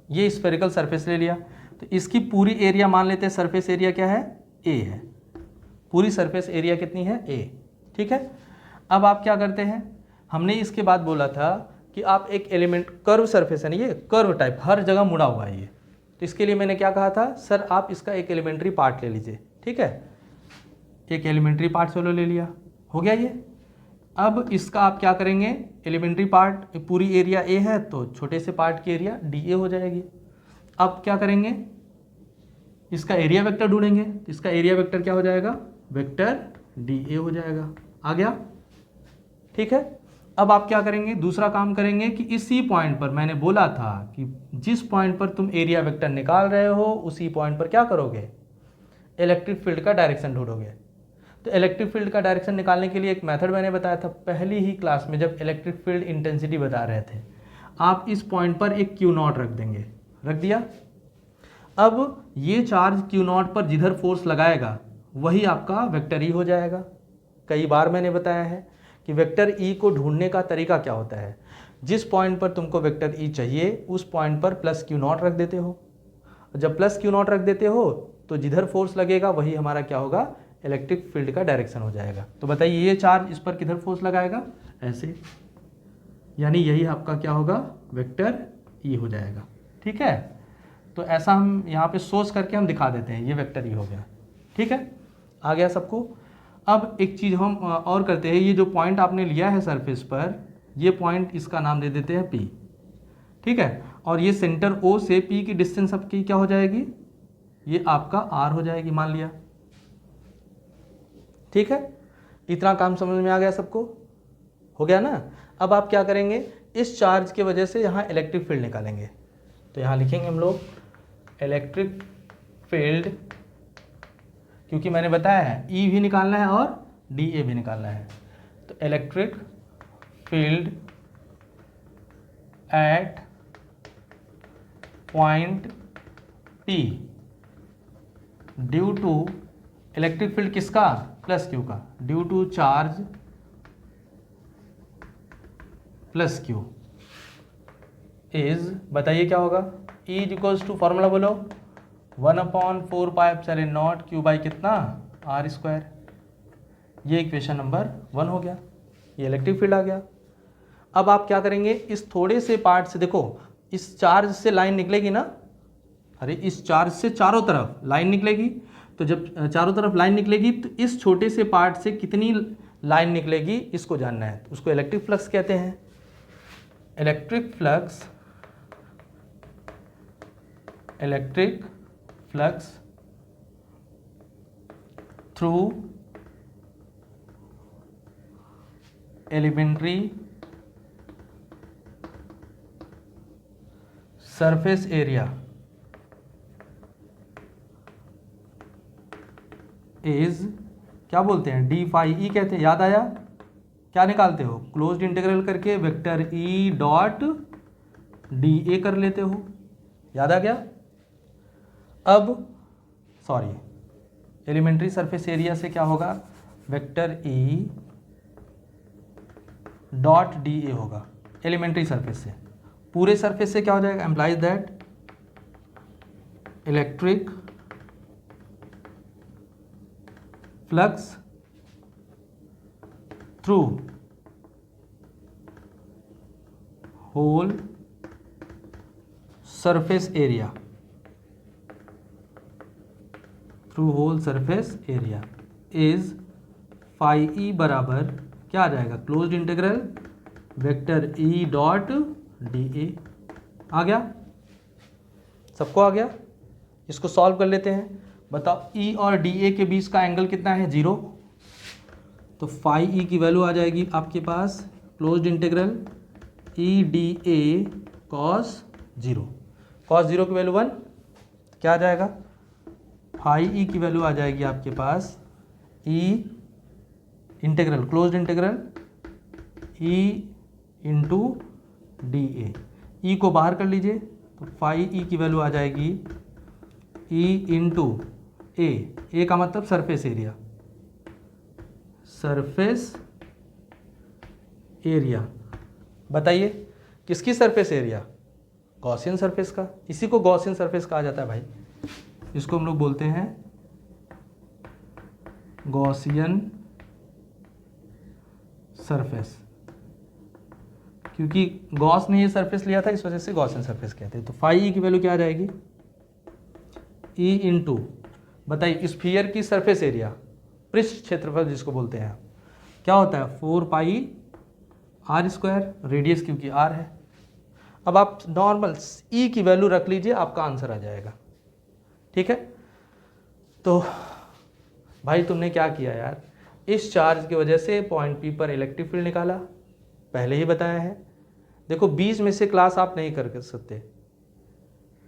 ये स्फेरिकल सरफेस ले लिया। तो इसकी पूरी एरिया मान लेते हैं, सरफेस एरिया क्या है, ए है, पूरी सरफेस एरिया कितनी है, ए, ठीक है। अब आप क्या करते हैं, हमने इसके बाद बोला था कि आप एक एलिमेंट, कर्व सरफेस है ना, ये कर्व टाइप हर जगह मुड़ा हुआ है ये, तो इसके लिए मैंने क्या कहा था, सर आप इसका एक एलिमेंट्री पार्ट ले लीजिए, ठीक है। एक एलिमेंट्री पार्ट चलो ले लिया, हो गया ये। अब इसका आप क्या करेंगे, एलिमेंट्री पार्ट पूरी एरिया ए है तो छोटे से पार्ट की एरिया डी ए हो जाएगी। अब क्या करेंगे, इसका एरिया वेक्टर ढूंढेंगे, तो इसका एरिया वेक्टर क्या हो जाएगा, वेक्टर डी ए हो जाएगा, आ गया, ठीक है। अब आप क्या करेंगे, दूसरा काम करेंगे कि इसी पॉइंट पर मैंने बोला था कि जिस पॉइंट पर तुम एरिया वेक्टर निकाल रहे हो उसी पॉइंट पर क्या करोगे, इलेक्ट्रिक फील्ड का डायरेक्शन ढूंढोगे। तो इलेक्ट्रिक फील्ड का डायरेक्शन निकालने के लिए एक मेथड मैंने बताया था पहली ही क्लास में, जब इलेक्ट्रिक फील्ड इंटेंसिटी बता रहे थे। आप इस पॉइंट पर एक क्यू नॉट रख देंगे, रख दिया। अब ये चार्ज क्यू नॉट पर जिधर फोर्स लगाएगा वही आपका वेक्टर ई हो जाएगा। कई बार मैंने बताया है कि वेक्टर ई को ढूंढने का तरीका क्या होता है, जिस पॉइंट पर तुमको वेक्टर ई चाहिए उस पॉइंट पर प्लस क्यू नॉट रख देते हो। जब प्लस क्यू नॉट रख देते हो तो जिधर फोर्स लगेगा वही हमारा क्या होगा, इलेक्ट्रिक फील्ड का डायरेक्शन हो जाएगा। तो बताइए ये चार्ज इस पर किधर फोर्स लगाएगा, ऐसे, यानी यही आपका क्या होगा, वेक्टर ई हो जाएगा, ठीक है। तो ऐसा हम यहाँ पे सोच करके हम दिखा देते हैं, ये वेक्टर ई हो गया, ठीक है, आ गया सबको। अब एक चीज़ हम और करते हैं, ये जो पॉइंट आपने लिया है सरफेस पर, ये पॉइंट इसका नाम दे देते हैं P, ठीक है। और ये सेंटर O से P की डिस्टेंस आपकी क्या हो जाएगी, ये आपका R हो जाएगी मान लिया, ठीक है। इतना काम समझ में आ गया सबको, हो गया ना। अब आप क्या करेंगे, इस चार्ज की वजह से यहाँ इलेक्ट्रिक फील्ड निकालेंगे। तो यहाँ लिखेंगे हम लोग इलेक्ट्रिक फील्ड, क्योंकि मैंने बताया है E भी निकालना है और dA भी निकालना है। तो electric field at point P due to, electric field किसका, प्लस Q का, due to charge plus Q is, बताइए क्या होगा, E is equals to, formula बोलो, 1/4πε0 Q बाई कितना, R²। ये इक्वेशन नंबर 1 हो गया, ये इलेक्ट्रिक फील्ड आ गया। अब आप क्या करेंगे, इस थोड़े से पार्ट से, देखो इस चार्ज से लाइन निकलेगी ना, अरे इस चार्ज से चारों तरफ लाइन निकलेगी, तो जब चारों तरफ लाइन निकलेगी तो इस छोटे से पार्ट से कितनी लाइन निकलेगी इसको जानना है, तो उसको इलेक्ट्रिक फ्लक्स कहते हैं। Electric flux through elementary surface area is, क्या बोलते हैं, डी फाई ई कहते हैं। याद आया, क्या निकालते हो, क्लोज्ड इंटीग्रल करके वेक्टर ई डॉट डी ए कर लेते हो, याद आ गया। अब सॉरी, एलिमेंट्री सरफेस एरिया से क्या होगा, वेक्टर ई डॉट डी ए होगा एलिमेंट्री सरफेस से। पूरे सरफेस से क्या हो जाएगा, implies that electric flux through whole surface area, through whole surface area is phi E बराबर क्या आ जाएगा, closed integral vector E dot D A. आ गया, सबको आ गया। इसको सॉल्व कर लेते हैं, बताओ ई और डी ए के बीच का एंगल कितना है, 0। तो फाई ई की वैल्यू आ जाएगी आपके पास, closed integral E D A cos 0, cos 0 की वैल्यू 1, क्या आ जाएगा, फाई ई की वैल्यू आ जाएगी आपके पास E integral, closed integral E into D A, E को बाहर कर लीजिए, तो फाई ई की वैल्यू आ जाएगी ई इंटू ए का मतलब सरफेस एरिया, सरफेस एरिया, बताइए किसकी सरफेस एरिया, गॉसियन सरफेस का। इसी को गॉसियन सरफेस कहा जाता है भाई, इसको हम लोग बोलते हैं गॉसियन सरफेस, क्योंकि गॉस ने ये सरफेस लिया था इस वजह से गॉसियन सरफेस कहते हैं। तो फाई ई की वैल्यू क्या आ जाएगी, ई इंटू, बताइए स्फीयर की सरफेस एरिया, पृष्ठ क्षेत्रफल जिसको बोलते हैं, क्या होता है 4πr², रेडियस क्योंकि r है। अब आप नॉर्मल ई की वैल्यू रख लीजिए, आपका आंसर आ जाएगा, ठीक है। तो भाई तुमने क्या किया यार, इस चार्ज की वजह से पॉइंट पी पर इलेक्ट्रिक फील्ड निकाला, पहले ही बताया है। देखो 20 में से क्लास आप नहीं कर सकते,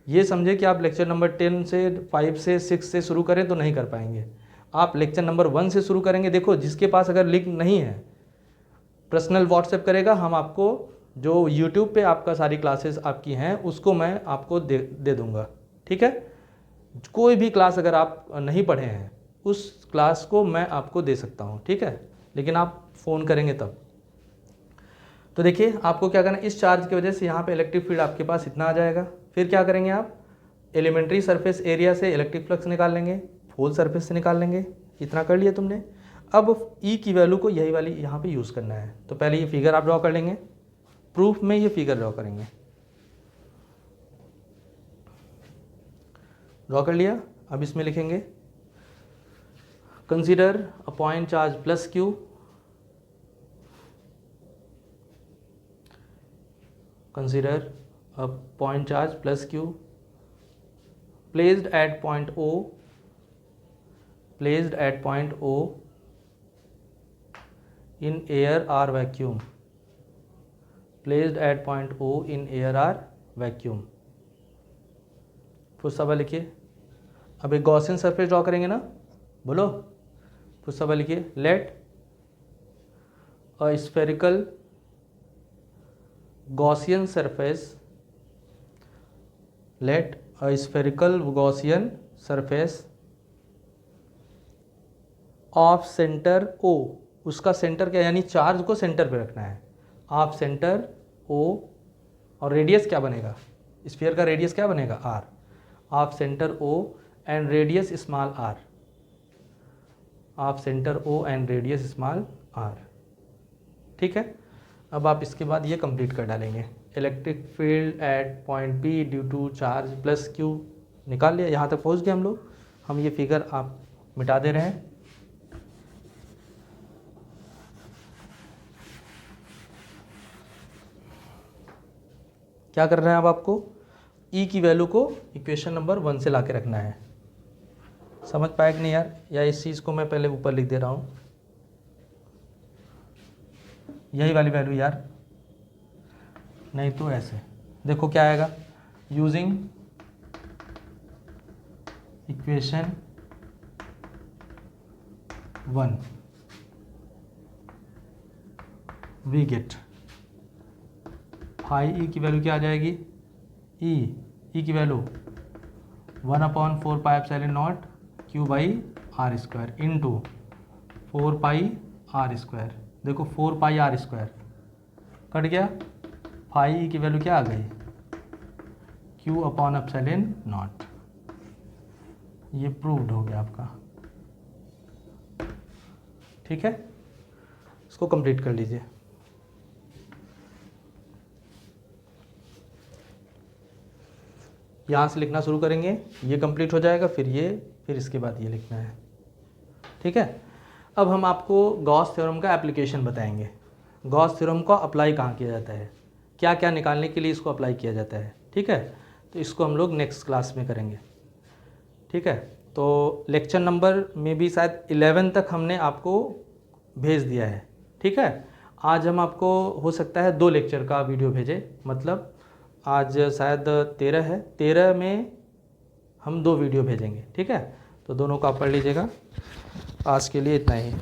ये समझे कि आप लेक्चर नंबर 10 से 5 से 6 से शुरू करें तो नहीं कर पाएंगे, आप लेक्चर नंबर 1 से शुरू करेंगे। देखो जिसके पास अगर लिंक नहीं है पर्सनल व्हाट्सएप करेगा, हम आपको जो यूट्यूब पे आपका सारी क्लासेस आपकी हैं उसको मैं आपको दे दूंगा, ठीक है। कोई भी क्लास अगर आप नहीं पढ़े हैं उस क्लास को मैं आपको दे सकता हूँ, ठीक है, लेकिन आप फ़ोन करेंगे तब। तो देखिए आपको क्या करना है, इस चार्ज की वजह से यहाँ पे इलेक्ट्रिक फील्ड आपके पास इतना आ जाएगा। फिर क्या करेंगे आप, एलिमेंट्री सरफेस एरिया से इलेक्ट्रिक फ्लक्स निकाल लेंगे, होल सरफेस से निकाल लेंगे, इतना कर लिया तुमने। अब ई की वैल्यू को यही वाली यहाँ पे यूज़ करना है। तो पहले ये फिगर आप ड्रॉ कर लेंगे, प्रूफ में ये फिगर ड्रॉ करेंगे, ड्रॉ कर लिया। अब इसमें लिखेंगे consider a point charge plus q consider a point charge plus q placed at point O in air or vacuum, placed at point O in air or vacuum। फुस्सा लिखिए। अब एक Gaussian surface draw करेंगे ना, बोलो फुस्सा लिखिए। Let a spherical Gaussian surface, let a spherical Gaussian surface of centre O, उसका centre क्या, यानी चार्ज को सेंटर पे रखना है। ऑफ सेंटर O और रेडियस क्या बनेगा, स्फीयर का रेडियस क्या बनेगा r। Of centre O and radius small r, of centre O and radius small r। ठीक है, अब आप इसके बाद ये कंप्लीट कर डालेंगे। Electric field at point B due to charge plus Q निकाल लिया। यहाँ तक पहुँच गए हम लोग। हम ये फिगर आप मिटा दे रहे हैं। क्या करना है अब आपको, ई की वैल्यू को इक्वेशन नंबर 1 से ला के रखना है। समझ पाए कि नहीं यार, या इस चीज़ को मैं पहले ऊपर लिख दे रहा हूँ, यही वाली वैल्यू यार, नहीं तो ऐसे देखो क्या आएगा। Using equation 1 we get phi E की वैल्यू क्या आ जाएगी, ई की value 1/4 pi epsilon naught Q by R square into 4 pi R square. देखो 4 पाई आर स्क्वायर कट गया, फाई की वैल्यू क्या आ गई, क्यू अपॉन एप्सिलॉन नॉट। ये प्रूव्ड हो गया आपका। ठीक है, इसको कंप्लीट कर लीजिए। यहाँ से लिखना शुरू करेंगे, ये कंप्लीट हो जाएगा, फिर इसके बाद ये लिखना है। ठीक है, अब हम आपको गॉस थ्योरम का एप्लीकेशन बताएंगे। गॉस थ्योरम को अप्लाई कहाँ किया जाता है, क्या क्या निकालने के लिए इसको अप्लाई किया जाता है। ठीक है, तो इसको हम लोग नेक्स्ट क्लास में करेंगे। ठीक है, तो लेक्चर नंबर में भी शायद 11 तक हमने आपको भेज दिया है। ठीक है, आज हम आपको हो सकता है 2 लेक्चर का वीडियो भेजें, मतलब आज शायद 13 है, 13 में हम 2 वीडियो भेजेंगे। ठीक है, तो दोनों को आप पढ़ लीजिएगा। आज के लिए इतना ही।